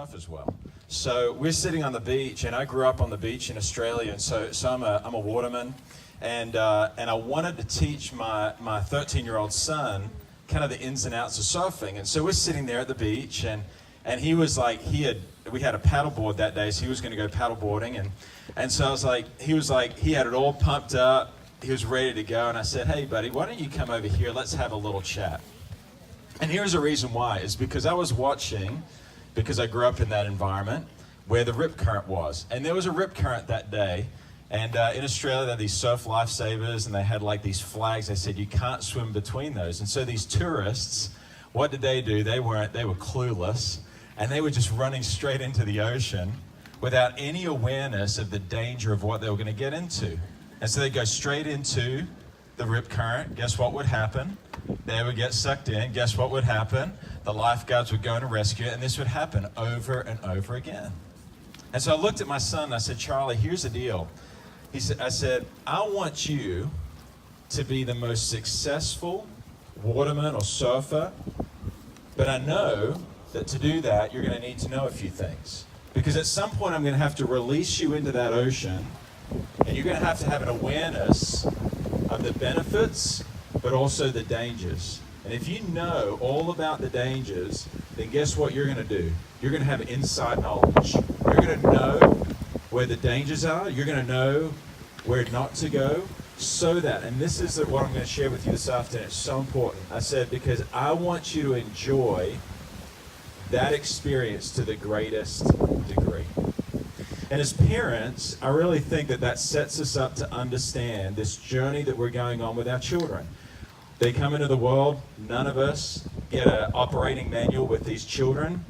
stuff as well. So we're sitting on the beach, and I grew up on the beach in Australia, and so I'm a waterman, and I wanted to teach my 13-year-old son kind of the ins and outs of surfing. And so we're sitting there at the beach, and he was like, we had a paddleboard that day, so he was going to go paddleboarding, and so I was like, he had it all pumped up, he was ready to go, and I said, hey buddy, why don't you come over here, let's have a little chat. And here's the reason why, is because I was watching, because I grew up in that environment, where the rip current was. And there was a rip current that day, and in Australia, they had these surf lifesavers, and they had like these flags. They said you can't swim between those. And so these tourists, what did they do? They were clueless, and they were just running straight into the ocean without any awareness of the danger of what they were going to get into. And so they go straight into the rip current. Guess what would happen? They would get sucked in. Guess what would happen? The lifeguards would go in to rescue it, and this would happen over and over again. And so I looked at my son, and I said, Charlie, here's the deal. I said, I want you to be the most successful waterman or surfer, but I know that to do that, you're going to need to know a few things. Because at some point, I'm going to have to release you into that ocean, and you're going to have an awareness of the benefits, but also the dangers. And if you know all about the dangers, then guess what you're going to do? You're going to have inside knowledge. You're going to know where the dangers are. You're going to know where not to go, so that, and this is what I'm going to share with you this afternoon, it's so important. I said, because I want you to enjoy that experience to the greatest degree. And as parents, I really think that sets us up to understand this journey that we're going on with our children. They come into the world, none of us get an operating manual with these children.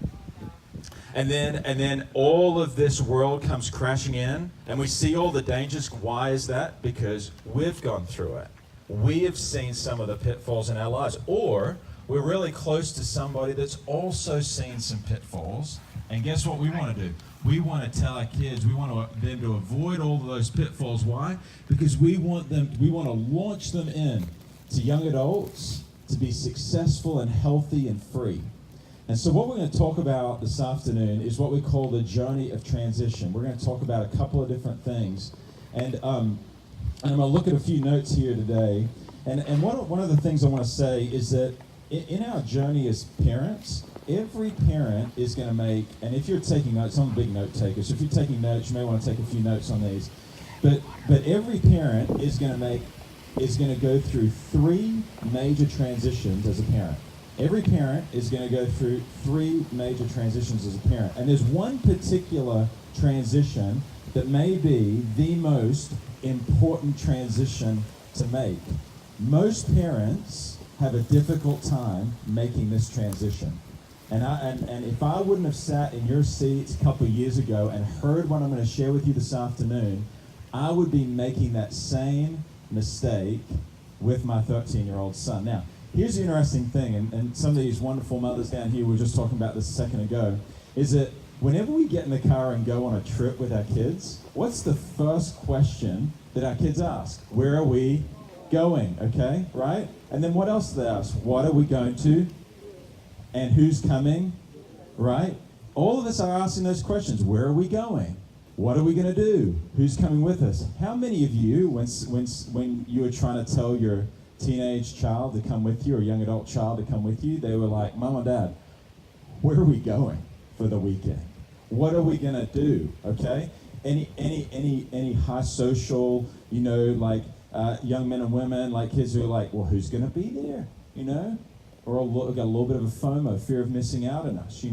And then all of this world comes crashing in, and we see all the dangers. Why is that? Because we've gone through it. We have seen some of the pitfalls in our lives. Or we're really close to somebody that's also seen some pitfalls. And guess what we want to do? We want to tell our kids, we want them to avoid all of those pitfalls. Why? Because we want to launch them in to young adults to be successful and healthy and free. And so what we're going to talk about this afternoon is what we call the journey of transition. We're going to talk about a couple of different things. And I'm going to look at a few notes here today. And one of the things I want to say is that in our journey as parents, every parent is going to make, and if you're taking notes, I'm a big note taker, so if you're taking notes, you may want to take a few notes on these. But every parent is going to go through three major transitions as a parent. Every parent is going to go through three major transitions as a parent. And there's one particular transition that may be the most important transition to make. Most parents have a difficult time making this transition. And if I wouldn't have sat in your seats a couple of years ago and heard what I'm going to share with you this afternoon, I would be making that same mistake with my 13-year-old son. Now, here's the interesting thing, and some of these wonderful mothers down here, we were just talking about this a second ago, is that whenever we get in the car and go on a trip with our kids, what's the first question that our kids ask? Where are we going? Okay, right? And then what else do they ask? What are we going to? And who's coming? Right? All of us are asking those questions. Where are we going? What are we going to do? Who's coming with us? How many of you, when you were trying to tell your teenage child to come with you, or young adult child to come with you, they were like, Mom and Dad, where are we going for the weekend? What are we gonna do? Okay? Any high social, young men and women, like kids who are like, well, who's gonna be there? Or got a little bit of a FOMO, fear of missing out on us,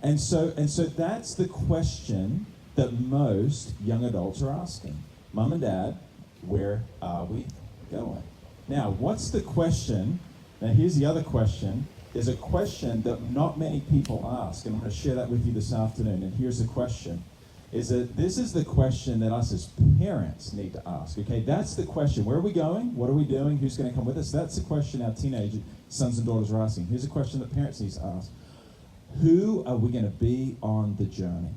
And so that's the question that most young adults are asking. Mom and Dad, where are we going? Now, what's the question? Now, here's the other question. There's a question that not many people ask, and I'm going to share that with you this afternoon. And here's the question. Is that this is the question that us as parents need to ask, okay? That's the question. Where are we going? What are we doing? Who's going to come with us? That's the question our teenage sons and daughters are asking. Here's a question that parents need to ask. Who are we going to be on the journey?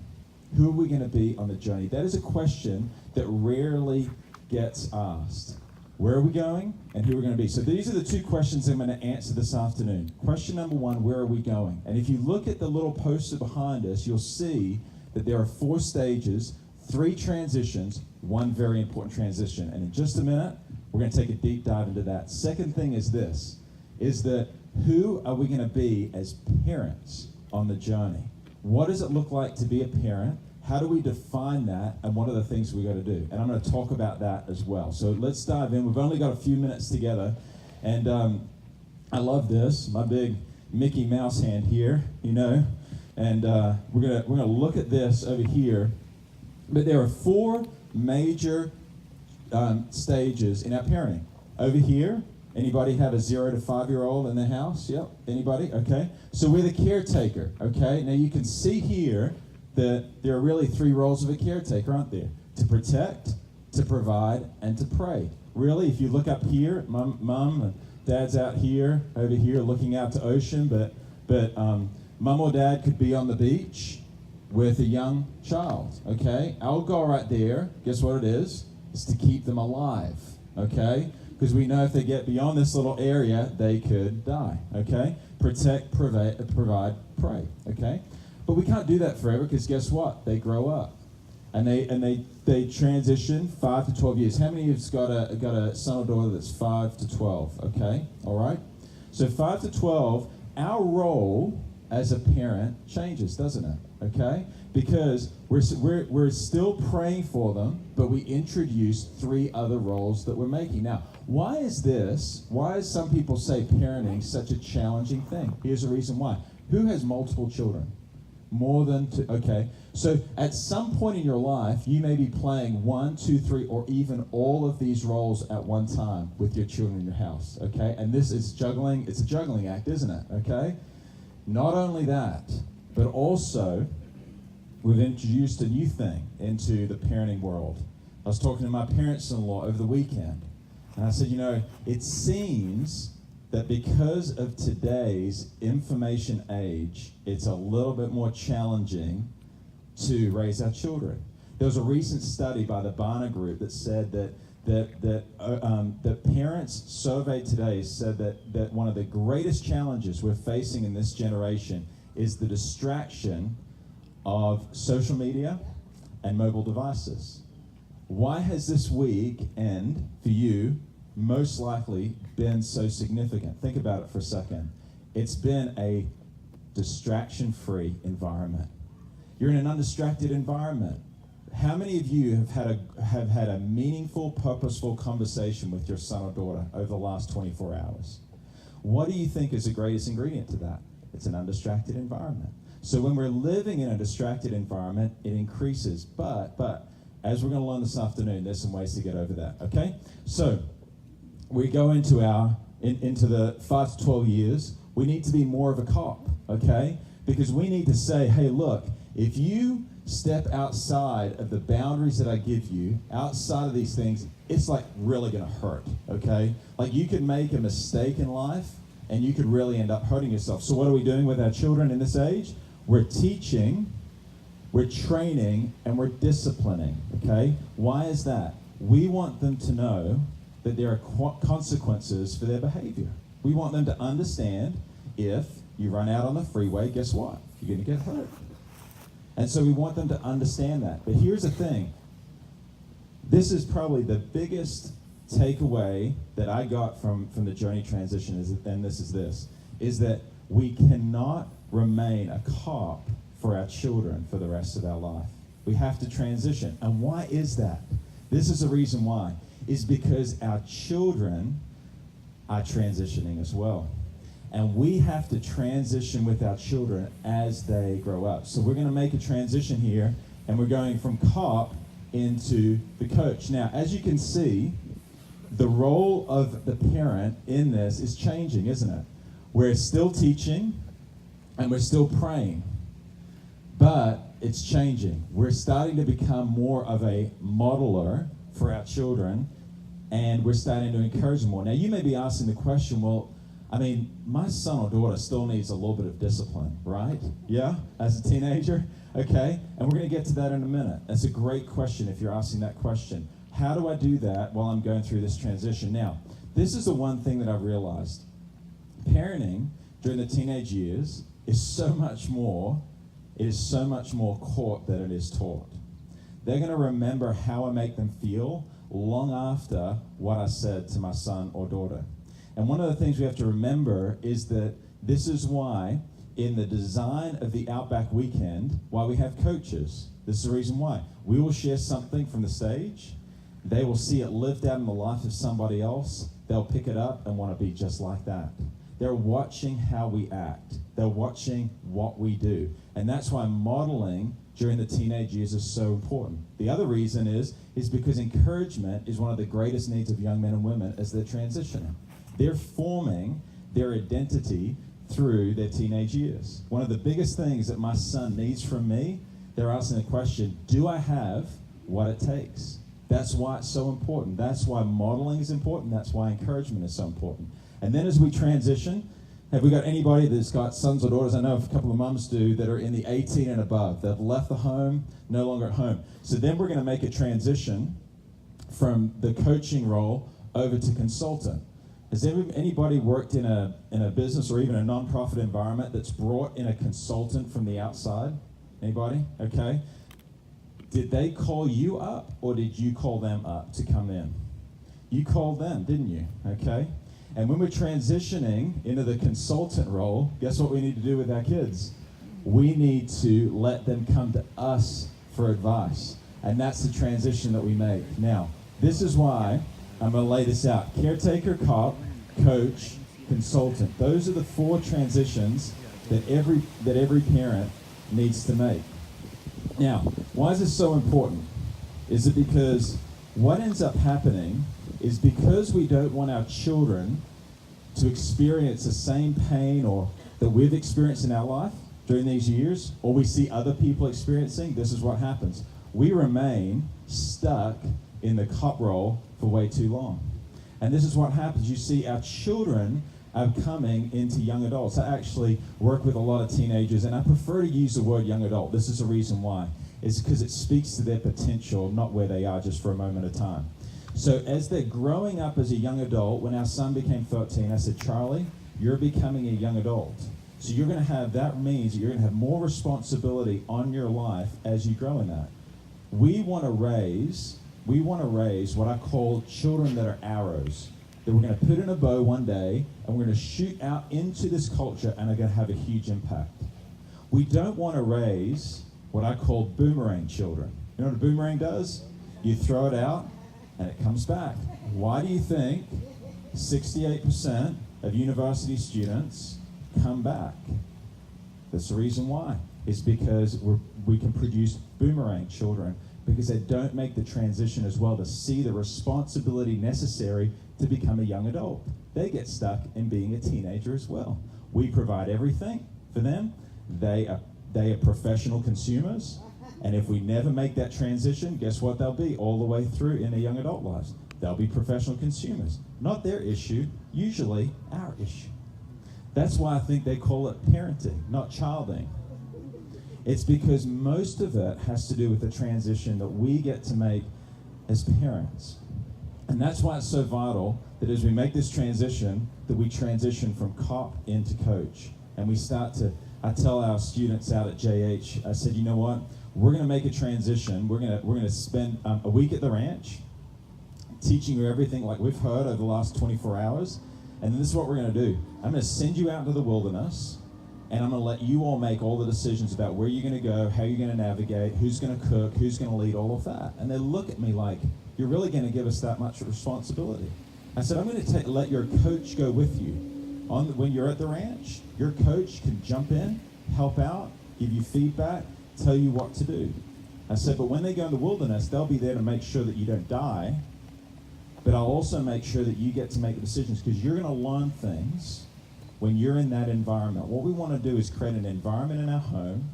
Who are we going to be on the journey? That is a question that rarely gets asked. where are we going, and who we're going to be. So these are the two questions I'm going to answer this afternoon. Question number one, where are we going? And if you look at the little poster behind us, you'll see that there are 4 stages, 3 transitions, 1 very important transition. And in just a minute, we're going to take a deep dive into that. Second thing is this, is that who are we going to be as parents on the journey? What does it look like to be a parent? How do we define that, and what are the things we got to do? And I'm going to talk about that as well. So let's dive in. We've only got a few minutes together, and I love this, my big Mickey Mouse hand here, you know, and we're gonna look at this over here. But there are 4 major stages in our parenting. Over here, anybody have a 0 to 5-year-old in the house? Yep. Anybody? Okay. So we're the caretaker. Okay. Now you can see here that there are really 3 roles of a caretaker, aren't there? To protect, to provide, and to pray. Really, if you look up here, mom and dad's out here, over here, looking out to ocean, but mom or dad could be on the beach with a young child, okay? Our goal right there, guess what it is? It's to keep them alive, okay? Because we know if they get beyond this little area, they could die, okay? Protect, provide, pray, okay? But we can't do that forever, because guess what? They grow up, and they transition 5 to 12 years. How many of you's got a son or daughter that's 5 to 12? Okay, all right. So 5 to 12, our role as a parent changes, doesn't it? Okay, because we're still praying for them, but we introduce 3 other roles that we're making. Now, why is this? Why is some people say parenting such a challenging thing? Here's the reason why. Who has multiple children? More than 2, okay. So at some point in your life, you may be playing 1, 2, 3, or even all of these roles at one time with your children in your house, okay? And this is juggling, it's a juggling act, isn't it, okay? Not only that, but also we've introduced a new thing into the parenting world. I was talking to my parents-in-law over the weekend, and I said, you know, it seems that because of today's information age, it's a little bit more challenging to raise our children. There was a recent study by the Barna Group that said that parents surveyed today said that one of the greatest challenges we're facing in this generation is the distraction of social media and mobile devices. Why has this weekend for you most likely been so significant? Think about it for a second. It's been a distraction-free environment. You're in an undistracted environment. How many of you have had a meaningful, purposeful conversation with your son or daughter over the last 24 hours? What do you think is the greatest ingredient to that? It's an undistracted environment. So when we're living in a distracted environment, it increases. But as we're going to learn this afternoon, there's some ways to get over that, okay? So we go into the 5 to 12 years, we need to be more of a cop, okay? Because we need to say, hey, look, if you step outside of the boundaries that I give you, outside of these things, it's like really gonna hurt, okay? Like you could make a mistake in life and you could really end up hurting yourself. So what are we doing with our children in this age? We're teaching, we're training, and we're disciplining, okay? Why is that? We want them to know that there are consequences for their behavior. We want them to understand if you run out on the freeway, guess what? You're gonna get hurt. And so we want them to understand that. But here's the thing. This is probably the biggest takeaway that I got from the journey transition, is that we cannot remain a cop for our children for the rest of our life. We have to transition. And why is that? This is the reason why. Is because our children are transitioning as well. And we have to transition with our children as they grow up. So we're going to make a transition here, and we're going from cop into the coach. Now, as you can see, the role of the parent in this is changing, isn't it? We're still teaching, and we're still praying, but it's changing. We're starting to become more of a modeler for our children, and we're starting to encourage them more. Now, you may be asking the question, well, I mean, my son or daughter still needs a little bit of discipline, right? Yeah, as a teenager, okay? And we're going to get to that in a minute. That's a great question if you're asking that question. how do I do that while I'm going through this transition? Now, this is the one thing that I've realized. Parenting during the teenage years is so much more, it is so much more caught than it is taught. They're going to remember how I make them feel long after what I said to my son or daughter. And one of the things we have to remember is that this is why in the design of the Outback Weekend, why we have coaches. This is the reason why. We will share something from the stage. They will see it lived out in the life of somebody else. They'll pick it up and want to be just like that. They're watching how we act. They're watching what we do. And that's why modeling during the teenage years is so important. The other reason is because encouragement is one of the greatest needs of young men and women as they're transitioning. They're forming their identity through their teenage years. One of the biggest things that my son needs from me, they're asking the question, do I have what it takes? That's why it's so important. That's why modeling is important. That's why encouragement is so important. And then as we transition, have we got anybody that's got sons or daughters? I know a couple of mums do that are in the 18 and above. They've left the home, no longer at home. So then we're going to make a transition from the coaching role over to consultant. Has anybody worked in a business or even a nonprofit environment that's brought in a consultant from the outside? Anybody? Okay. Did they call you up or did you call them up to come in? You called them, didn't you? Okay. And when we're transitioning into the consultant role, guess what we need to do with our kids? We need to let them come to us for advice. And that's the transition that we make. Now, this is why I'm going to lay this out. Caretaker, cop, coach, consultant. Those are the 4 transitions that every parent needs to make. Now, why is this so important? Is it because what ends up happening is because we don't want our children to experience the same pain or that we've experienced in our life during these years, or we see other people experiencing, this is what happens. We remain stuck in the cop role for way too long. And this is what happens. You see our children are coming into young adults. I actually work with a lot of teenagers, and I prefer to use the word young adult. This is the reason why. It's because it speaks to their potential, not where they are just for a moment of time. So as they're growing up as a young adult, when our son became 13, I said, Charlie, you're becoming a young adult. So you're going to have, that means that you're going to have more responsibility on your life as you grow in that. We want to raise what I call children that are arrows, that we're going to put in a bow one day, and we're going to shoot out into this culture and are going to have a huge impact. We don't want to raise what I call boomerang children. You know what a boomerang does? You throw it out, and it comes back. Why do you think 68% of university students come back? That's the reason why. It's because we can produce boomerang children because they don't make the transition as well to see the responsibility necessary to become a young adult. They get stuck in being a teenager as well. We provide everything for them. They are professional consumers. And if we never make that transition, guess what they'll be all the way through in their young adult lives? They'll be professional consumers. Not their issue, usually our issue. That's why I think they call it parenting, not childing. It's because most of it has to do with the transition that we get to make as parents. And that's why it's so vital that as we make this transition, that we transition from cop into coach. And we start to, I tell our students out at JH, I said, you know what? We're going to make a transition. We're going to spend a week at the ranch teaching you everything like we've heard over the last 24 hours. And this is what we're going to do. I'm going to send you out into the wilderness, and I'm going to let you all make all the decisions about where you're going to go, how you're going to navigate, who's going to cook, who's going to lead, all of that. And they look at me like, you're really going to give us that much responsibility? I said, I'm going to let your coach go with you. When you're at the ranch, your coach can jump in, help out, give you feedback, tell you what to do. I said, but when they go in the wilderness, they'll be there to make sure that you don't die, but I'll also make sure that you get to make the decisions because you're going to learn things when you're in that environment. What we want to do is create an environment in our home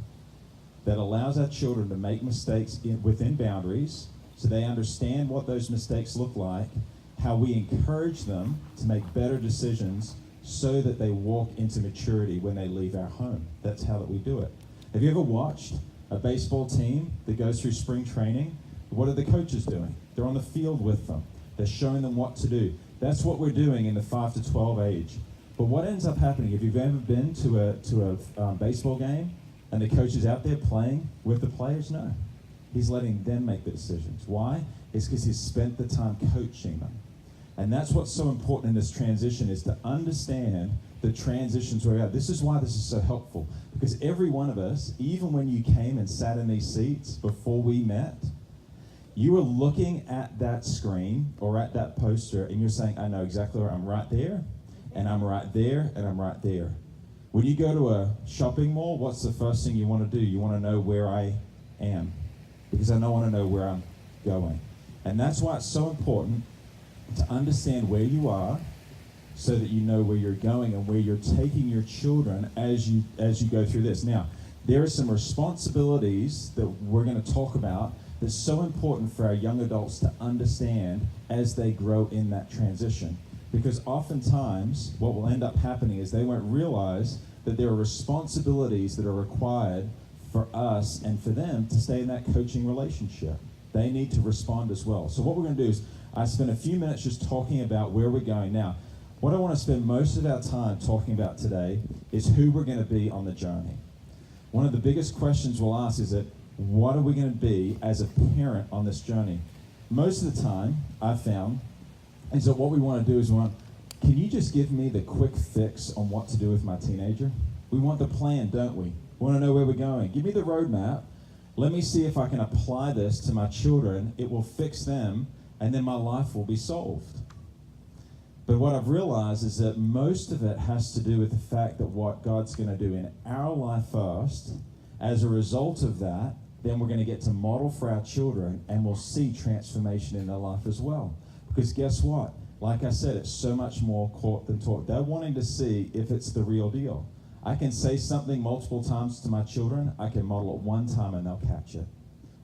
that allows our children to make mistakes within boundaries so they understand what those mistakes look like, how we encourage them to make better decisions so that they walk into maturity when they leave our home. That's how that we do it. Have you ever watched a baseball team that goes through spring training What are the coaches doing? They're on the field with them. They're showing them what to do. That's what we're doing in the 5 to 12 age. But what ends up happening, if you've ever been to a baseball game and the coach is out there playing with the players? No. He's letting them make the decisions. Why? It's because he's spent the time coaching them. And that's what's so important in this transition, is to understand the transitions we're at. This is why this is so helpful. Because every one of us, even when you came and sat in these seats before we met, you were looking at that screen or at that poster and you're saying, I know exactly where I'm right there, and I'm right there, and I'm right there. When you go to a shopping mall, what's the first thing you want to do? You want to know where I am, because I don't want to know where I'm going. And that's why it's so important to understand where you are so that you know where you're going and where you're taking your children as you go through this. Now, there are some responsibilities that we're going to talk about that's so important for our young adults to understand as they grow in that transition. Because oftentimes, what will end up happening is they won't realize that there are responsibilities that are required for us and for them to stay in that coaching relationship. They need to respond as well. So what we're going to do is, I spent a few minutes just talking about where we're going. Now, what I want to spend most of our time talking about today is who we're going to be on the journey. One of the biggest questions we'll ask is that, what are we going to be as a parent on this journey? Most of the time, I've found, is that what we want to do is can you just give me the quick fix on what to do with my teenager? We want the plan, don't we? We want to know where we're going. Give me the roadmap. Let me see if I can apply this to my children. It will fix them, and then my life will be solved. But what I've realized is that most of it has to do with the fact that what God's going to do in our life first. As a result of that, then we're going to get to model for our children, and we'll see transformation in their life as well. Because guess what? Like I said, it's so much more caught than taught. They're wanting to see if it's the real deal. I can say something multiple times to my children. I can model it one time and they'll catch it.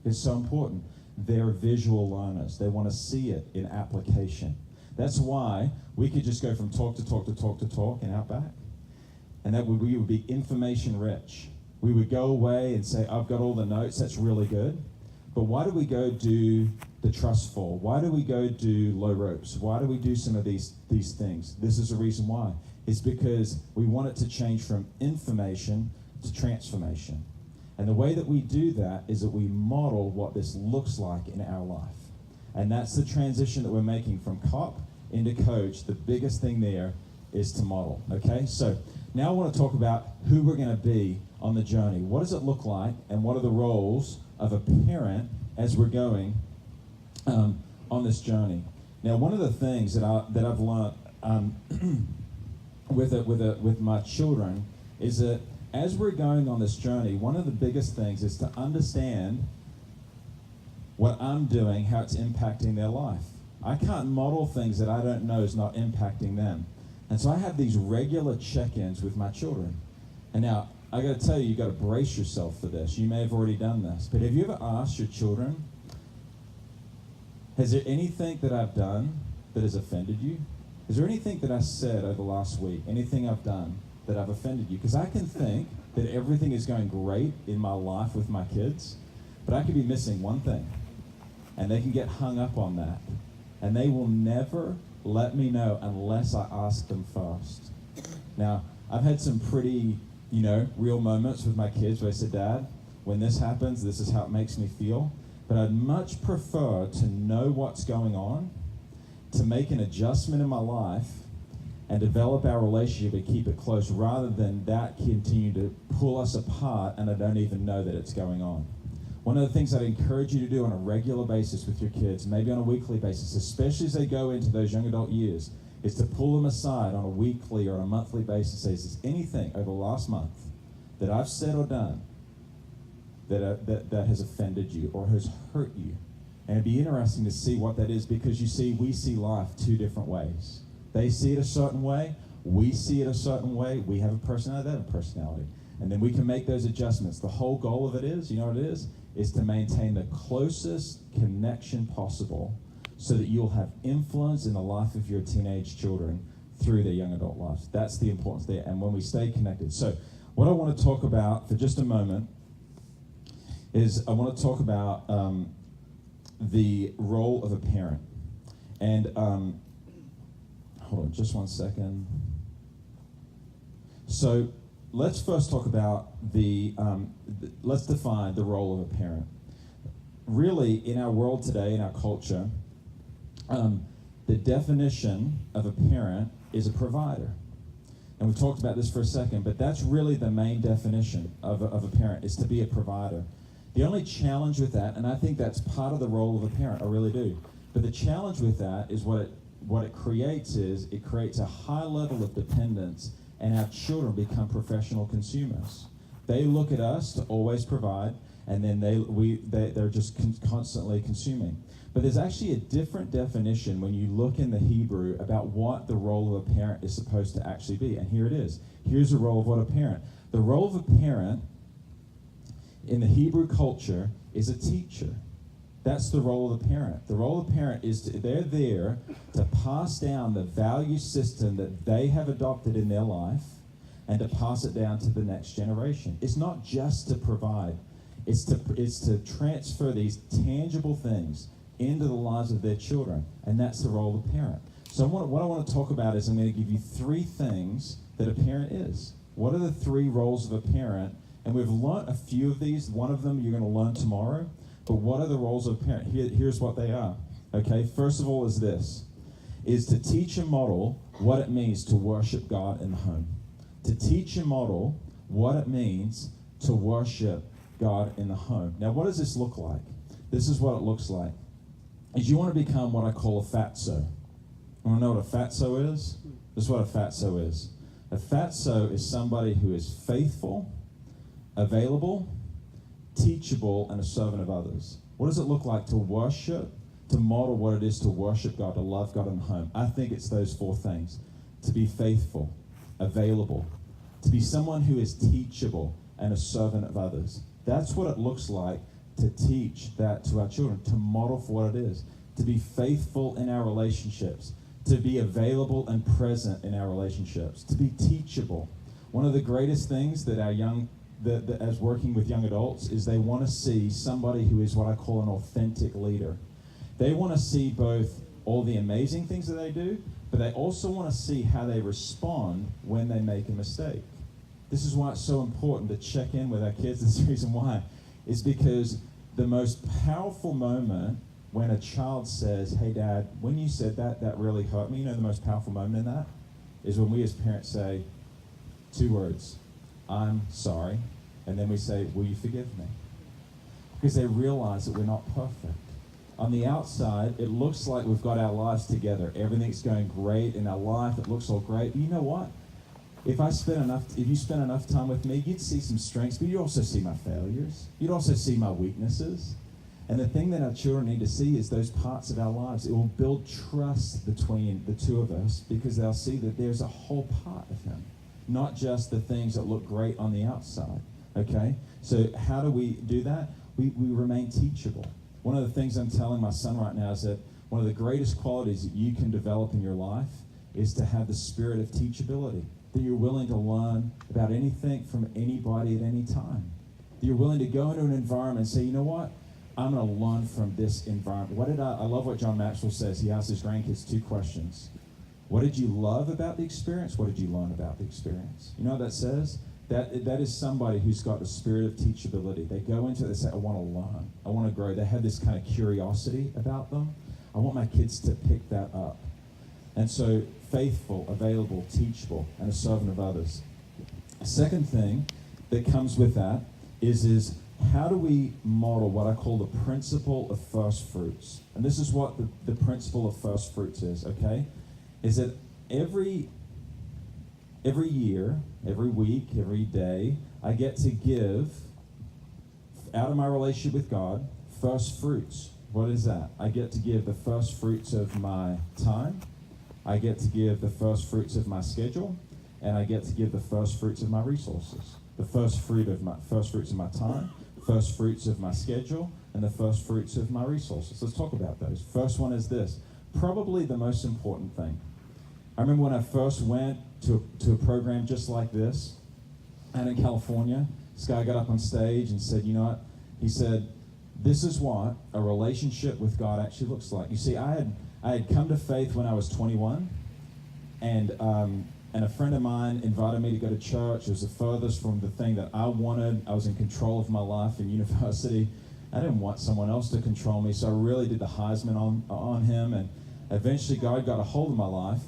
It's so important. They're visual learners. They want to see it in application. That's why we could just go from talk to talk to talk to talk and out back. And we would be information rich. We would go away and say, I've got all the notes. That's really good. But why do we go do the trust fall? Why do we go do low ropes? Why do we do some of these things? This is the reason why. It's because we want it to change from information to transformation. And the way that we do that is that we model what this looks like in our life. And that's the transition that we're making from cop into coach. The biggest thing there is to model, okay? So now I want to talk about who we're going to be on the journey. What does it look like, and what are the roles of a parent as we're going on this journey? Now, one of the things that I've learned with my children is that as we're going on this journey, one of the biggest things is to understand what I'm doing, how it's impacting their life. I can't model things that I don't know is not impacting them. And so I have these regular check-ins with my children. And now, I got to tell you, you got to brace yourself for this. You may have already done this, but have you ever asked your children, has there anything that I've done that has offended you? Is there anything that I said over the last week, anything I've done that I've offended you? Because I can think that everything is going great in my life with my kids, but I could be missing one thing, and they can get hung up on that, and they will never let me know unless I ask them first. Now, I've had some pretty real moments with my kids where I said, Dad, when this happens, this is how it makes me feel. But I'd much prefer to know what's going on, to make an adjustment in my life and develop our relationship and keep it close, rather than that continue to pull us apart and I don't even know that it's going on. One of the things I'd encourage you to do on a regular basis with your kids, maybe on a weekly basis, especially as they go into those young adult years, is to pull them aside on a weekly or on a monthly basis and say, is there anything over the last month that I've said or done that has offended you or has hurt you? And it'd be interesting to see what that is, because we see life two different ways. They see it a certain way, we see it a certain way, we have a personality, they have a personality. And then we can make those adjustments. The whole goal of it is, you know what it is to maintain the closest connection possible so that you'll have influence in the life of your teenage children through their young adult lives. That's the importance there, and when we stay connected. So what I want to talk about for just a moment is I want to talk about the role of a parent. And hold on just one second. So let's first talk about let's define the role of a parent. Really, in our world today, in our culture, the definition of a parent is a provider. And we talked about this for a second, but that's really the main definition of a parent, is to be a provider. The only challenge with that, and I think that's part of the role of a parent, I really do, but the challenge with that is what it creates a high level of dependence, and our children become professional consumers. They look at us to always provide, and then they're just constantly consuming. But there's actually a different definition when you look in the Hebrew about what the role of a parent is supposed to actually be. And here it is. Here's the role of what a parent. The role of a parent in the Hebrew culture is a teacher. That's the role of a parent. The role of a parent is they're there to pass down the value system that they have adopted in their life and to pass it down to the next generation. It's not just to provide. It's to transfer these tangible things into the lives of their children, and that's the role of a parent. So what I want to talk about is I'm going to give you 3 things that a parent is. What are the 3 roles of a parent? And we've learned a few of these. One of them you're going to learn tomorrow. But what are the roles of a parent? Here's what they are. Okay, first of all is to teach and model what it means to worship God in the home. To teach and model what it means to worship God in the home. Now, what does this look like? This is what it looks like. Is you want to become what I call a fatso. You want to know what a fatso is? This is what a fatso is. A fatso is somebody who is faithful, available, teachable, and a servant of others. What does it look like to worship, to model what it is to worship God, to love God in the home? I think it's those 4 things. To be faithful, available, to be someone who is teachable, and a servant of others. That's what it looks like to teach that to our children, to model for what it is, to be faithful in our relationships, to be available and present in our relationships, to be teachable. One of the greatest things that as working with young adults is they want to see somebody who is what I call an authentic leader. They want to see both all the amazing things that they do, but they also want to see how they respond when they make a mistake. This is why it's so important to check in with our kids. This is the reason why. It's because the most powerful moment when a child says, "Hey, Dad, when you said that, that really hurt me," you know the most powerful moment in that is when we as parents say 2 words, "I'm sorry," and then we say, "Will you forgive me?" Because they realize that we're not perfect. On the outside, it looks like we've got our lives together. Everything's going great in our life. It looks all great. But you know what? If you spend enough time with me, you'd see some strengths, but you'd also see my failures. You'd also see my weaknesses. And the thing that our children need to see is those parts of our lives. It will build trust between the 2 of us because they'll see that there's a whole part of him, not just the things that look great on the outside. Okay? So how do we do that? We remain teachable. One of the things I'm telling my son right now is that one of the greatest qualities that you can develop in your life is to have the spirit of teachability. That you're willing to learn about anything from anybody at any time. That you're willing to go into an environment and say, you know what? I'm going to learn from this environment. I love what John Maxwell says. He asks his grandkids 2 questions. What did you love about the experience? What did you learn about the experience? You know what that says? That is somebody who's got the spirit of teachability. They go into it and say, I want to learn. I want to grow. They have this kind of curiosity about them. I want my kids to pick that up. And so, faithful, available, teachable, and a servant of others. A second thing that comes with that is how do we model what I call the principle of first fruits? And this is what the principle of first fruits is, okay? Is that every year, every week, every day, I get to give, out of my relationship with God, first fruits. What is that? I get to give the first fruits of my time, I get to give the first fruits of my schedule, and I get to give the first fruits of my resources. The first fruits of my time, first fruits of my schedule, and the first fruits of my resources. Let's talk about those. First one is this, probably the most important thing. I remember when I first went to a program just like this, out in California, this guy got up on stage and said, you know what? He said, this is what a relationship with God actually looks like. You see, I had come to faith when I was 21, and a friend of mine invited me to go to church. It was the furthest from the thing that I wanted. I was in control of my life in university. I didn't want someone else to control me, so I really did the Heisman on him, and eventually God got a hold of my life.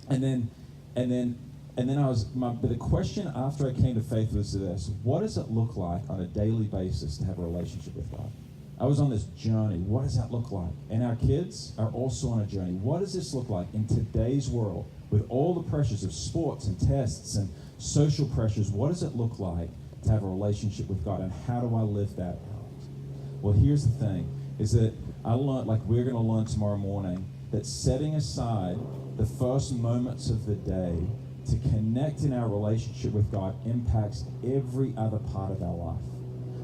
And then but the question after I came to faith was this: what does it look like on a daily basis to have a relationship with God? I was on this journey. What does that look like? And our kids are also on a journey. What does this look like in today's world with all the pressures of sports and tests and social pressures? What does it look like to have a relationship with God, and how do I live that out? Well, here's the thing, is that I learned, like we're going to learn tomorrow morning, that setting aside the first moments of the day to connect in our relationship with God impacts every other part of our life.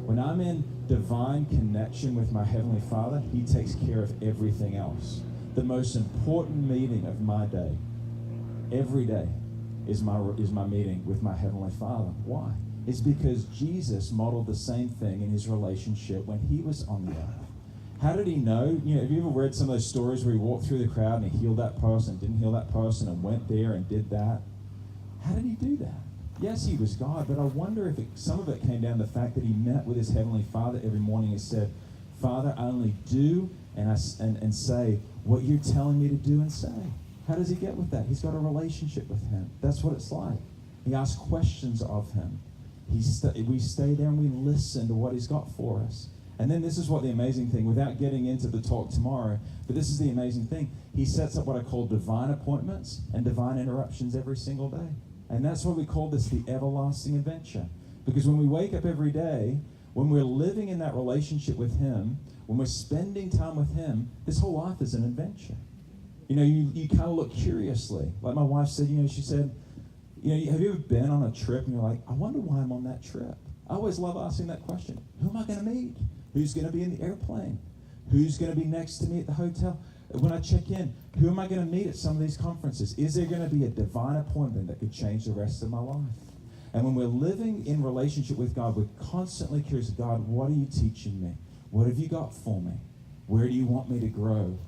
When I'm in divine connection with my Heavenly Father, He takes care of everything else. The most important meeting of my day, every day, is my meeting with my Heavenly Father. Why? It's because Jesus modeled the same thing in His relationship when He was on the earth. How did He know? Have you ever read some of those stories where He walked through the crowd and He healed that person, didn't heal that person, and went there and did that? How did He do that? Yes, He was God, but I wonder if some of it came down to the fact that He met with His Heavenly Father every morning and said, Father, I only do and say what you're telling me to do and say. How does He get with that? He's got a relationship with Him. That's what it's like. He asks questions of Him. We stay there and we listen to what He's got for us. And then this is what the amazing thing, without getting into the talk tomorrow, but this is the amazing thing. He sets up what I call divine appointments and divine interruptions every single day. And that's why we call this the everlasting adventure. Because when we wake up every day, when we're living in that relationship with Him, when we're spending time with Him, this whole life is an adventure. You kind of look curiously. Like my wife said, she said, have you ever been on a trip and you're like, I wonder why I'm on that trip? I always love asking that question. Who am I going to meet? Who's going to be in the airplane? Who's going to be next to me at the hotel? When I check in, who am I going to meet at some of these conferences? Is there going to be a divine appointment that could change the rest of my life? And when we're living in relationship with God, we're constantly curious, God, what are you teaching me? What have you got for me? Where do you want me to grow?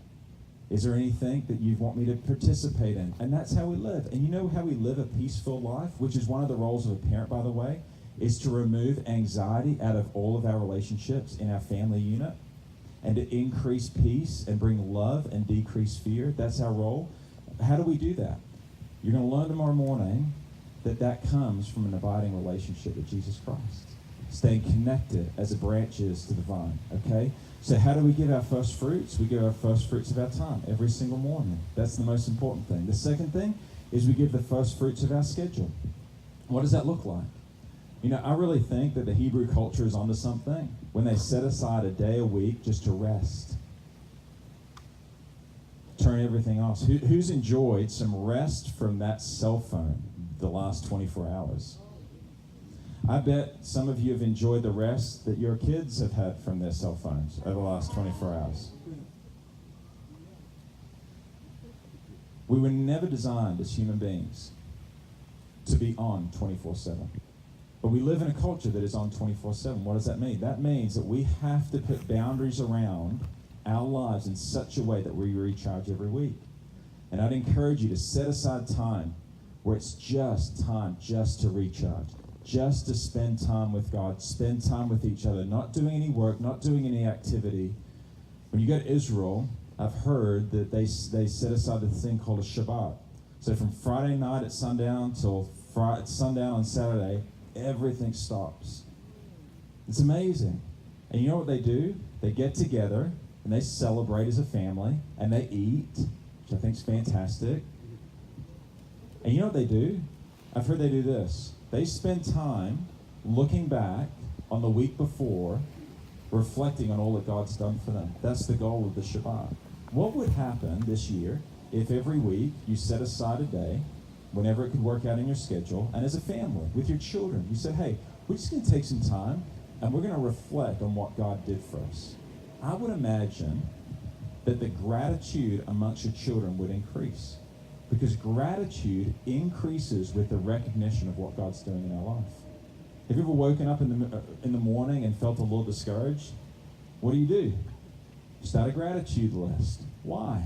Is there anything that you want me to participate in? And that's how we live. And you know how we live a peaceful life, which is one of the roles of a parent, by the way, is to remove anxiety out of all of our relationships in our family unit and to increase peace and bring love and decrease fear. That's our role. How do we do that? You're going to learn tomorrow morning that comes from an abiding relationship with Jesus Christ. Staying connected as a branch is to the vine, okay? So how do we give our first fruits? We give our first fruits of our time every single morning. That's the most important thing. The second thing is we give the first fruits of our schedule. What does that look like? I really think that the Hebrew culture is onto something when they set aside a day a week just to rest. Turn everything off. Who's enjoyed some rest from that cell phone the last 24 hours? I bet some of you have enjoyed the rest that your kids have had from their cell phones over the last 24 hours. We were never designed as human beings to be on 24/7. But we live in a culture that is on 24/7. What does that mean? That means that we have to put boundaries around our lives in such a way that we recharge every week. And I'd encourage you to set aside time where it's just time just to recharge, just to spend time with God, spend time with each other, not doing any work, not doing any activity. When you go to Israel, I've heard that they set aside this thing called a Shabbat. So from Friday night at sundown till sundown on Saturday, everything stops. It's amazing. And you know what they do? They get together and they celebrate as a family and they eat, which I think is fantastic. And you know what they do? I've heard they do this. They spend time looking back on the week before, reflecting on all that God's done for them. That's the goal of the Shabbat. What would happen this year if every week you set aside a day, whenever it could work out in your schedule, and as a family, with your children, you said, hey, we're just going to take some time and we're going to reflect on what God did for us. I would imagine that the gratitude amongst your children would increase, because gratitude increases with the recognition of what God's doing in our life. Have you ever woken up in the morning and felt a little discouraged? what do? Start a gratitude list. Why?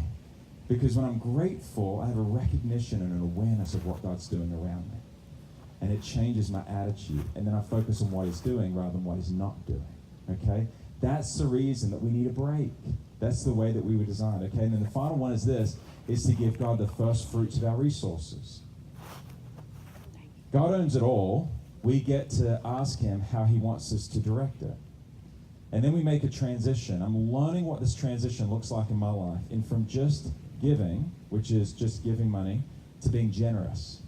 Because when I'm grateful, I have a recognition and an awareness of what God's doing around me. And it changes my attitude. And then I focus on what he's doing rather than what he's not doing. Okay? That's the reason that we need a break. That's the way that we were designed. Okay? And then the final one is this, is to give God the first fruits of our resources. God owns it all. We get to ask him how he wants us to direct it. And then we make a transition. I'm learning what this transition looks like in my life. And from just giving, which is just giving money, to being generous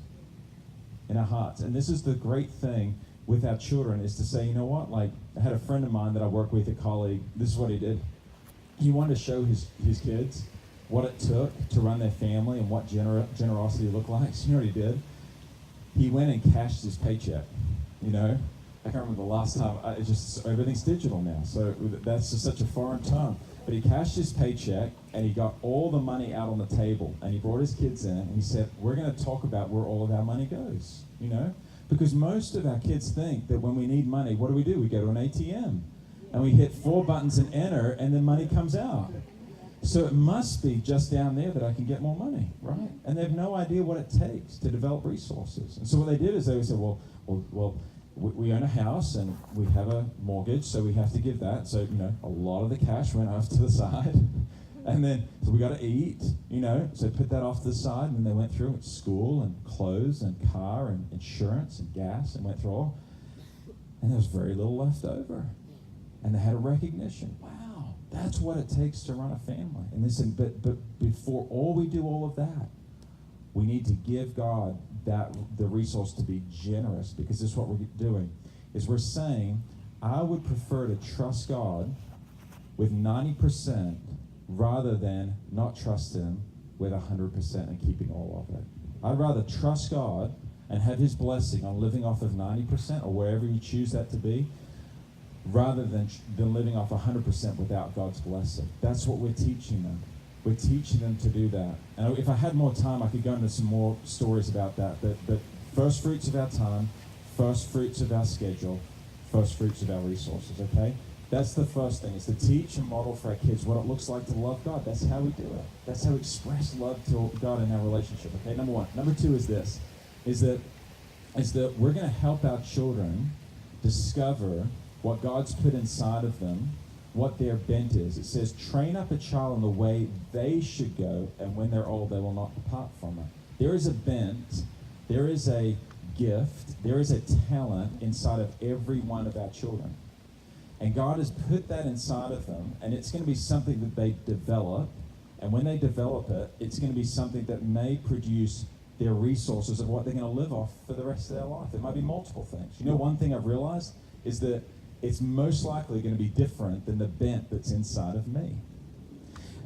in our hearts. And this is the great thing with our children, is to say, you know what, like I had a friend of mine that I work with, a colleague, this is what he did. He wanted to show his kids what it took to run their family and what generosity looked like. So you know what he did? He went and cashed his paycheck, you know? I can't remember the last time, everything's digital now, so that's just such a foreign term. But he cashed his paycheck, and he got all the money out on the table, and he brought his kids in, and he said, we're going to talk about where all of our money goes, you know? Because most of our kids think that when we need money, what do? We go to an ATM, and we hit 4 buttons and enter, and then money comes out. So it must be just down there that I can get more money, right? And they have no idea what it takes to develop resources. And so what they did is they would say, well, we own a house and we have a mortgage, so we have to give that. So, you know, a lot of the cash went off to the side. And then, so we got to eat, you know, so put that off to the side. And then they went through school and clothes and car and insurance and gas and went through all. And there was very little left over. And they had a recognition. Wow, that's what it takes to run a family. And listen, but before we do all of that, we need to give God the resource to be generous, because this is what we're doing, is we're saying, I would prefer to trust God with 90% rather than not trust him with 100% and keeping all of it. I'd rather trust God and have his blessing on living off of 90% or wherever you choose that to be, rather than living off 100% without God's blessing. That's what we're teaching them. We're teaching them to do that. And if I had more time, I could go into some more stories about that. But first fruits of our time, first fruits of our schedule, first fruits of our resources, okay? That's the first thing, is to teach and model for our kids what it looks like to love God. That's how we do it. That's how we express love to God in our relationship, okay? Number one. Number two is this, is that we're going to help our children discover what God's put inside of them, what their bent is. It says, train up a child in the way they should go, and when they're old, they will not depart from it. There is a bent, there is a gift, there is a talent inside of every one of our children. And God has put that inside of them, and it's going to be something that they develop, and when they develop it, it's going to be something that may produce their resources of what they're going to live off for the rest of their life. It might be multiple things. You know, one thing I've realized is that it's most likely going to be different than the bent that's inside of me.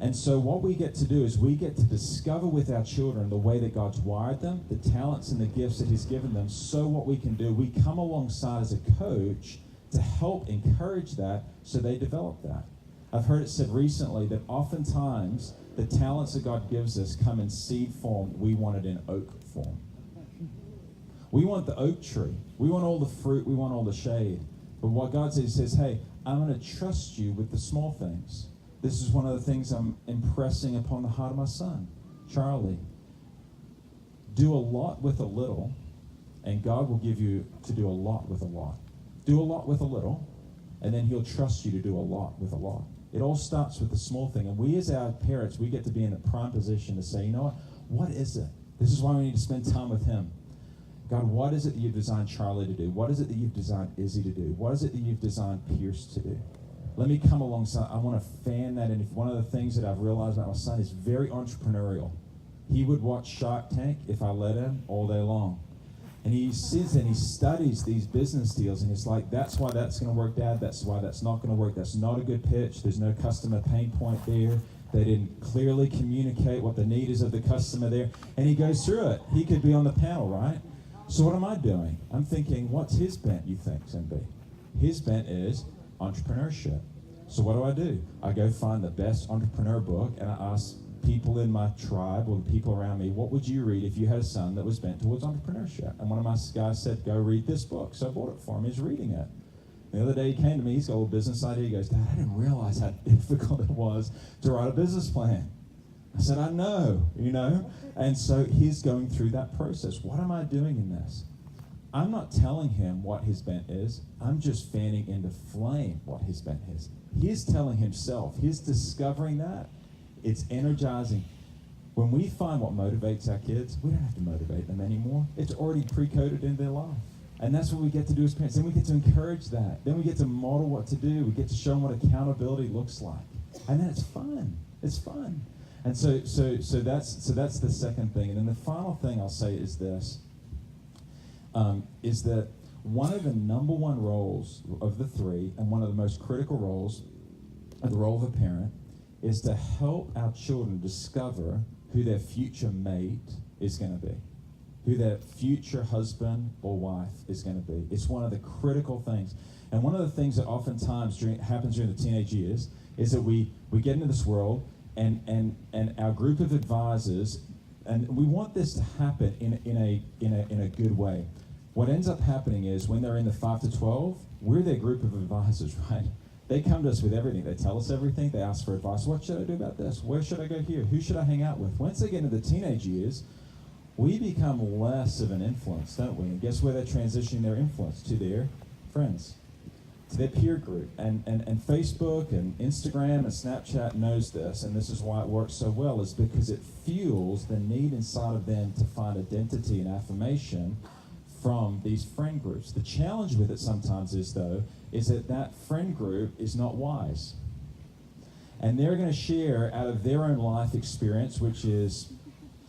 And so what we get to do is we get to discover with our children the way that God's wired them, the talents and the gifts that he's given them. So what we can do, we come alongside as a coach to help encourage that so they develop that. I've heard it said recently that oftentimes the talents that God gives us come in seed form. We want it in oak form. We want the oak tree. We want all the fruit. We want all the shade. But what God says, he says, hey, I'm going to trust you with the small things. This is one of the things I'm impressing upon the heart of my son, Charlie. Do a lot with a little, and God will give you to do a lot with a lot. Do a lot with a little, and then he'll trust you to do a lot with a lot. It all starts with the small thing. And we as our parents, we get to be in the prime position to say, you know what is it? This is why we need to spend time with him. God, what is it that you've designed Charlie to do? What is it that you've designed Izzy to do? What is it that you've designed Pierce to do? Let me come alongside. I want to fan that. And one of the things that I've realized about my son is very entrepreneurial. He would watch Shark Tank if I let him all day long. And he sits and he studies these business deals, and it's like, that's why that's going to work, Dad. That's why that's not going to work. That's not a good pitch. There's no customer pain point there. They didn't clearly communicate what the need is of the customer there. And he goes through it. He could be on the panel, right? So what am I doing? I'm thinking, what's his bent, you think, Cindy? His bent is entrepreneurship. So what do? I go find the best entrepreneur book, and I ask people in my tribe or the people around me, what would you read if you had a son that was bent towards entrepreneurship? And one of my guys said, go read this book. So I bought it for him. He's reading it. The other day he came to me, he's got a little business idea. He goes, Dad, I didn't realize how difficult it was to write a business plan. I said, I know, And so he's going through that process. What am I doing in this? I'm not telling him what his bent is. I'm just fanning into flame what his bent is. He's telling himself. He's discovering that. It's energizing. When we find what motivates our kids, we don't have to motivate them anymore. It's already pre-coded in their life. And that's what we get to do as parents. Then we get to encourage that. Then we get to model what to do. We get to show them what accountability looks like. And then it's fun. It's fun. And so that's the second thing. And then the final thing I'll say is this, is that one of the number one roles of the three, and one of the most critical roles of the role of a parent, is to help our children discover who their future mate is going to be, who their future husband or wife is going to be. It's one of the critical things. And one of the things that oftentimes happens during the teenage years is that we get into this world, and our group of advisors, and we want this to happen in a good way. What ends up happening is when they're in the 5 to 12, we're their group of advisors, right? They come to us with everything. They tell us everything. They ask for advice. What should I do about this? Where should I go here? Who should I hang out with? Once they get into the teenage years, we become less of an influence, don't we? And guess where they're transitioning their influence? To their friends, to their peer group. And Facebook and Instagram and Snapchat knows this, and this is why it works so well, is because it fuels the need inside of them to find identity and affirmation from these friend groups. The challenge with it sometimes is that friend group is not wise. And they're going to share out of their own life experience, which is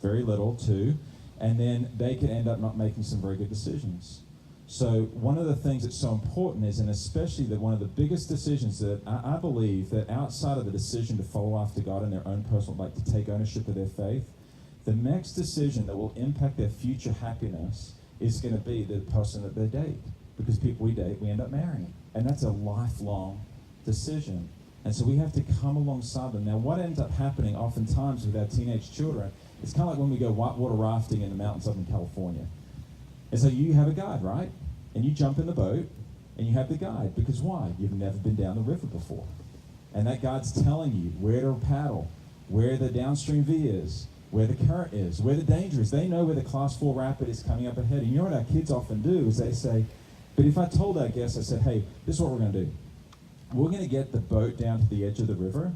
very little too, and then they could end up not making some very good decisions. So one of the things that's so important is, and especially one of the biggest decisions that I believe that outside of the decision to follow after God in their own personal, like to take ownership of their faith, the next decision that will impact their future happiness is going to be the person that they date. Because people we date, we end up marrying. And that's a lifelong decision. And so we have to come alongside them. Now, what ends up happening oftentimes with our teenage children, it's kind of like when we go whitewater rafting in the mountains up in California. And so you have a guide, right? And you jump in the boat, and you have the guide. Because why? You've never been down the river before. And that guide's telling you where to paddle, where the downstream V is, where the current is, where the danger is. They know where the class 4 rapid is coming up ahead. And you know what our kids often do is they say, but if I told our guests, I said, hey, this is what we're going to do. We're going to get the boat down to the edge of the river,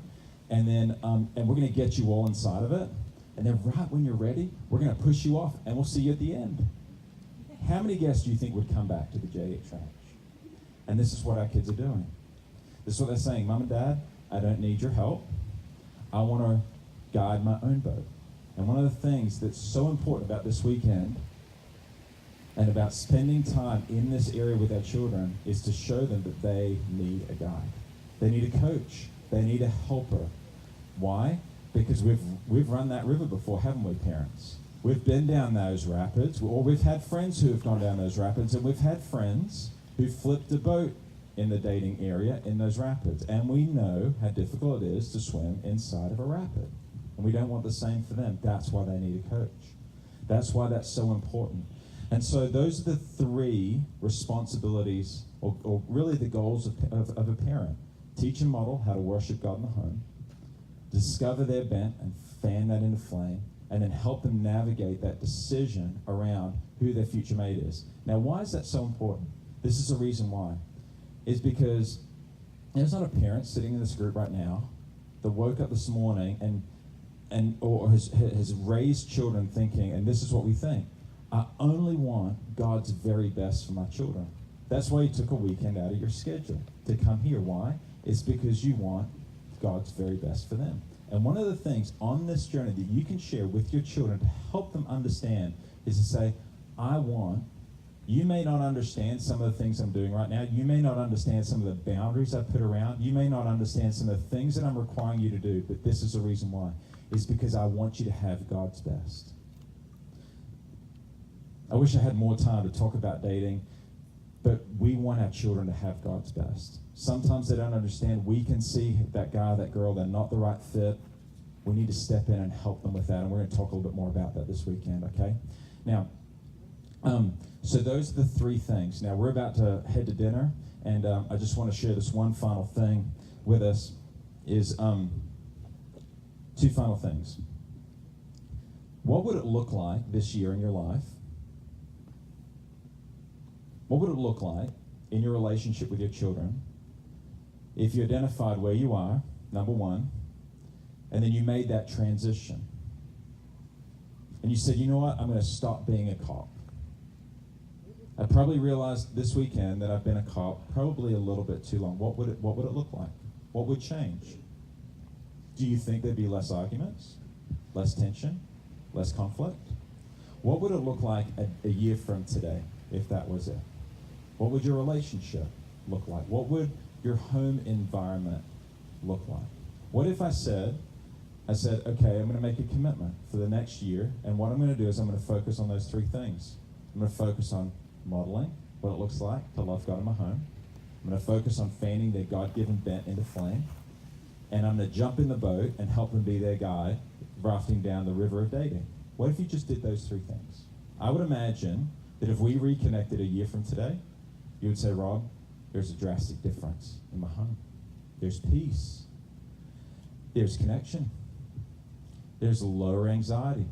and then and we're going to get you all inside of it. And then right when you're ready, we're going to push you off, and we'll see you at the end. How many guests do you think would come back to the JH Ranch? And this is what our kids are doing. This is what they're saying. Mom and Dad, I don't need your help. I want to guide my own boat. And one of the things that's so important about this weekend and about spending time in this area with our children is to show them that they need a guide. They need a coach. They need a helper. Why? Because we've run that river before, haven't we, parents? We've been down those rapids, or we've had friends who have gone down those rapids, and we've had friends who flipped a boat in the dating area in those rapids. And we know how difficult it is to swim inside of a rapid. And we don't want the same for them. That's why they need a coach. That's why that's so important. And so those are the three responsibilities, or really the goals of a parent. Teach and model how to worship God in the home. Discover their bent and fan that into flame. And then help them navigate that decision around who their future mate is. Now, why is that so important? This is the reason why. Is because there's not a parent sitting in this group right now that woke up this morning or has raised children thinking, and this is what we think, I only want God's very best for my children. That's why you took a weekend out of your schedule to come here. Why? It's because you want God's very best for them. And one of the things on this journey that you can share with your children to help them understand is to say, you may not understand some of the things I'm doing right now. You may not understand some of the boundaries I put around. You may not understand some of the things that I'm requiring you to do, but this is the reason why. It's because I want you to have God's best. I wish I had more time to talk about dating, but we want our children to have God's best. Sometimes they don't understand. We can see that guy or that girl, they're not the right fit. We need to step in and help them with that, and we're going to talk a little bit more about that this weekend, okay? Now, so those are the three things. Now, we're about to head to dinner, And I just want to share this one final thing with us is two final things. What would it look like this year in your life? What would it look like in your relationship with your children if you identified where you are, number one, and then you made that transition? And you said, you know what, I'm going to stop being a cop. I probably realized this weekend that I've been a cop probably a little bit too long. What would it look like? What would change? Do you think there'd be less arguments, less tension, less conflict? What would it look like a year from today if that was it? What would your relationship look like? What would your home environment look like? What if I said, okay, I'm going to make a commitment for the next year, and what I'm going to do is I'm going to focus on those three things. I'm going to focus on modeling what it looks like to love God in my home. I'm going to focus on fanning their God-given bent into flame. And I'm going to jump in the boat and help them be their guide, rafting down the river of dating. What if you just did those three things? I would imagine that if we reconnected a year from today, you would say, Rob, there's a drastic difference in my home. There's peace. There's connection. There's lower anxiety.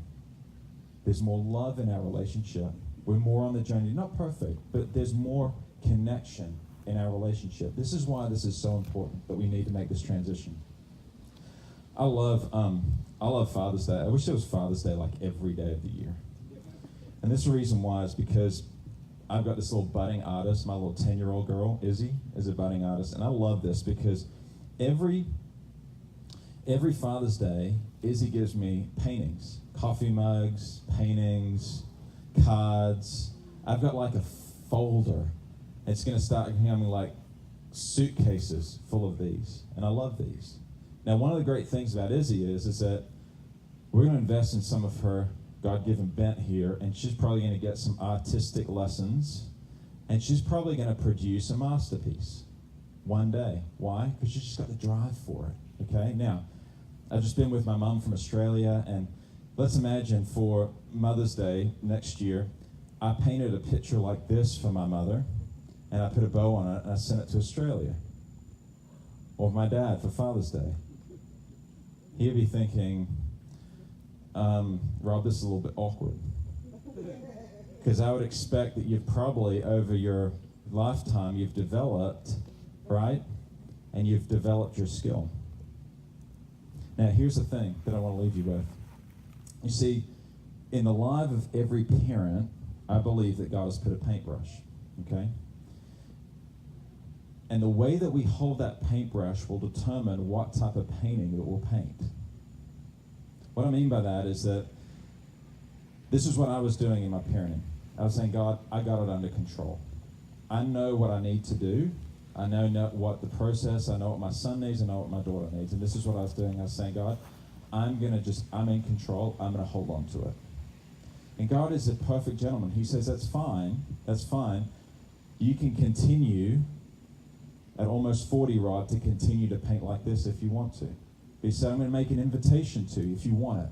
There's more love in our relationship. We're more on the journey, not perfect, but there's more connection in our relationship. This is why this is so important that we need to make this transition. I love Father's Day. I wish there was Father's Day like every day of the year. And this reason why is because I've got this little budding artist. My little 10-year-old girl, Izzy, is a budding artist. And I love this because every Father's Day, Izzy gives me paintings, coffee mugs, paintings, cards. I've got like a folder. It's going to start becoming like suitcases full of these. And I love these. Now, one of the great things about Izzy is that we're going to invest in some of her God-given bent here, and she's probably going to get some artistic lessons, and she's probably going to produce a masterpiece one day. Why? Because she's just got the drive for it, okay? Now, I've just been with my mom from Australia, and let's imagine for Mother's Day next year, I painted a picture like this for my mother, and I put a bow on it, and I sent it to Australia. Or my dad for Father's Day. He'd be thinking, Rob, this is a little bit awkward. Because I would expect that you've probably, over your lifetime, you've developed, right? And you've developed your skill. Now, here's the thing that I want to leave you with. You see, in the life of every parent, I believe that God has put a paintbrush, okay? And the way that we hold that paintbrush will determine what type of painting that we'll paint. What I mean by that is that this is what I was doing in my parenting. I was saying, God, I got it under control. I know what I need to do. I know what the process, I know what my son needs, I know what my daughter needs. And this is what I was doing. I was saying, God, I'm in control. I'm going to hold on to it. And God is a perfect gentleman. He says, that's fine. You can continue at almost 40, Rod, to continue to paint like this if you want to. He said, I'm going to make an invitation to you if you want it.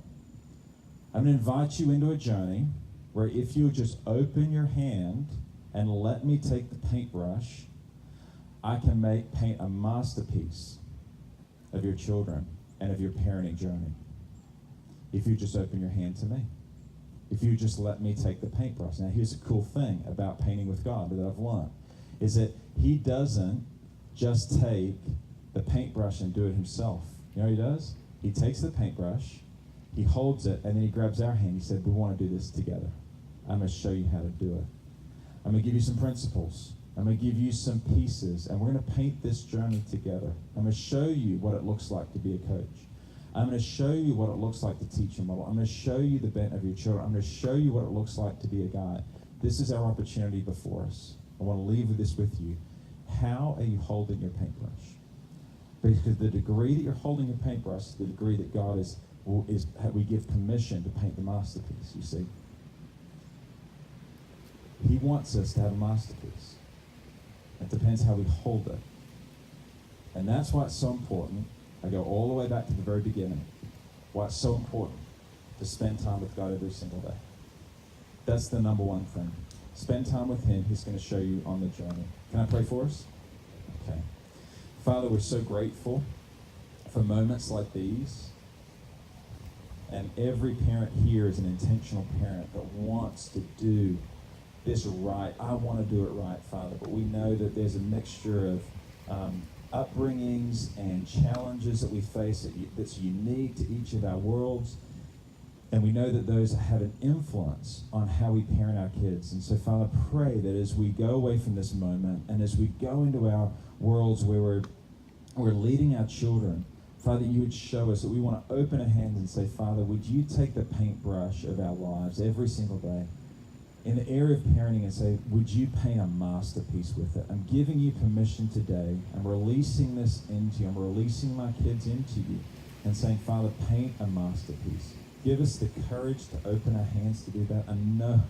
I'm going to invite you into a journey where if you just open your hand and let me take the paintbrush, I can paint a masterpiece of your children and of your parenting journey. If you just open your hand to me. If you just let me take the paintbrush. Now, here's a cool thing about painting with God that I've learned, is that he doesn't just take the paintbrush and do it himself. You know what he does? He takes the paintbrush, he holds it, and then he grabs our hand. He said, we want to do this together. I'm going to show you how to do it. I'm going to give you some principles. I'm going to give you some pieces, and we're going to paint this journey together. I'm going to show you what it looks like to be a coach. I'm going to show you what it looks like to teach a model. I'm going to show you the bent of your children. I'm going to show you what it looks like to be a guide. This is our opportunity before us. I want to leave this with you. How are you holding your paintbrush? Because the degree that you're holding your paintbrush is the degree that God we give permission to paint the masterpiece, you see. He wants us to have a masterpiece. It depends how we hold it. And that's why it's so important. I go all the way back to the very beginning. Why it's so important to spend time with God every single day. That's the number one thing. Spend time with him. He's going to show you on the journey. Can I pray for us? Okay. Father, we're so grateful for moments like these. And every parent here is an intentional parent that wants to do this right. I want to do it right, Father. But we know that there's a mixture of upbringings and challenges that we face that's unique to each of our worlds. And we know that those have an influence on how we parent our kids. And so, Father, pray that as we go away from this moment and as we go into our worlds where we're leading our children, Father, you would show us that we want to open our hands and say, Father, would you take the paintbrush of our lives every single day in the area of parenting and say, would you paint a masterpiece with it? I'm giving you permission today. I'm releasing this into you. I'm releasing my kids into you and saying, Father, paint a masterpiece. Give us the courage to open our hands to do that. I know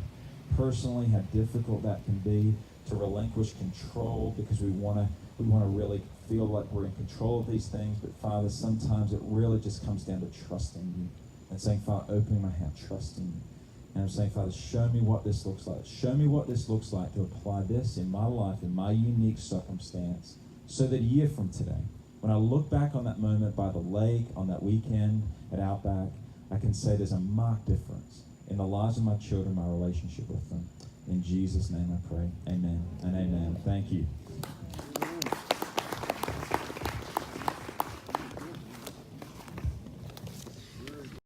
personally how difficult that can be to relinquish control because we want to really feel like we're in control of these things. But Father, sometimes it really just comes down to trusting you and saying, Father, opening my hand, trusting you. And I'm saying, Father, show me what this looks like. Show me what this looks like to apply this in my life, in my unique circumstance, so that a year from today, when I look back on that moment by the lake, on that weekend at Outback, I can say there's a marked difference in the lives of my children, my relationship with them. In Jesus' name I pray. Amen and amen. Thank you.